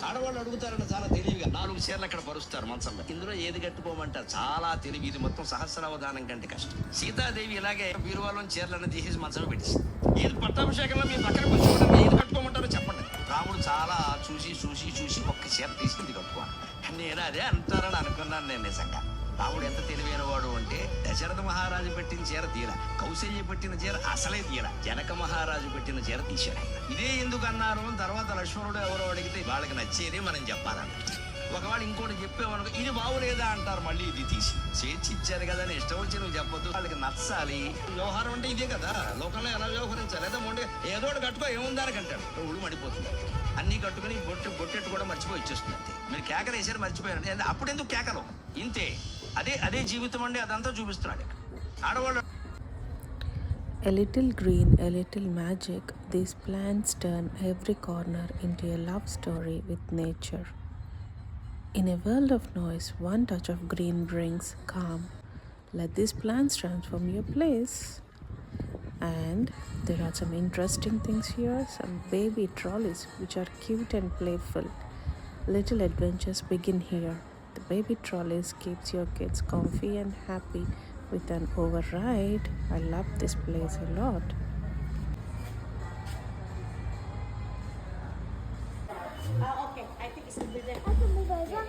ఆడవాళ్ళు అడుగుతారని చాలా తెలివిగా 4 చీరలు అక్కడ పరుస్తారు మంచంలో. ఇందులో ఏది కట్టుకోమంటారు? చాలా తెలివి. ఇది మొత్తం సహస్రావధానం కంటే కష్టం. సీతాదేవి ఇలాగే బీరువాలో చీరలను తీసేసి మంచం పెట్టేసి, ఏది పట్టాభిషేకంలో మీ పక్కన కూర్చోవడం ఏది కట్టుకోమంటారో చెప్పండి. రాముడు చాలా చూసి ఒక్క చీర తీసుకుంది కట్టుకోవాలి. నేను అదే అంటారని అనుకున్నాను నేను నిజంగా. రాముడు ఎంత తెలివైన వాడు అంటే దశరథ మహారాజు పెట్టిన చీర తీర, కౌశల్య పెట్టిన చీర అసలే తీర, జనక మహారాజు పెట్టిన చీర తీశాడు. ఇదే ఎందుకు అన్నారు తర్వాత లక్ష్మణుడు ఎవరో అడిగితే వాళ్ళకి నచ్చేది మనం చెప్పాలన్నమాట. ఒకవేళ ఇంకోటి చెప్పేవనుకో ఇది బాగులేదా అంటారు, మళ్ళీ ఇది తీసి చేర్చిచ్చారు కదా అని ఇష్టం వచ్చి నువ్వు చెప్పొద్దు, వాళ్ళకి నచ్చాలి. వ్యవహారం అంటే ఇదే కదా, లోకంలో ఎలా వ్యవహరించాలి. లేదా మొండి ఏదో ఒకటి కట్టుకో ఏముందానికి అంటాడు, ఒళ్ళు మడిపోతుంది. అన్ని కట్టుకుని బొట్టెట్టు కూడా మర్చిపోయి వచ్చేస్తుంది అంతే. మీరు కేకలు వేసారు మర్చిపోయారు, అప్పుడు ఎందుకు కేకలు? ఇంతే, అదే జీవితం అండి. అదంతా చూపిస్తున్నాడు ఆడవాళ్ళు. A little green, a little magic. These plants turn every corner into a love story with nature. In a world of noise, one touch of green brings calm. Let these plants transform your place. And there are some interesting things here. Some baby trolleys which are cute and playful. Little adventures begin here. The baby trolleys keeps your kids comfy and happy with an override. I love this place a lot. Okay, I think it's a bit. I can move over.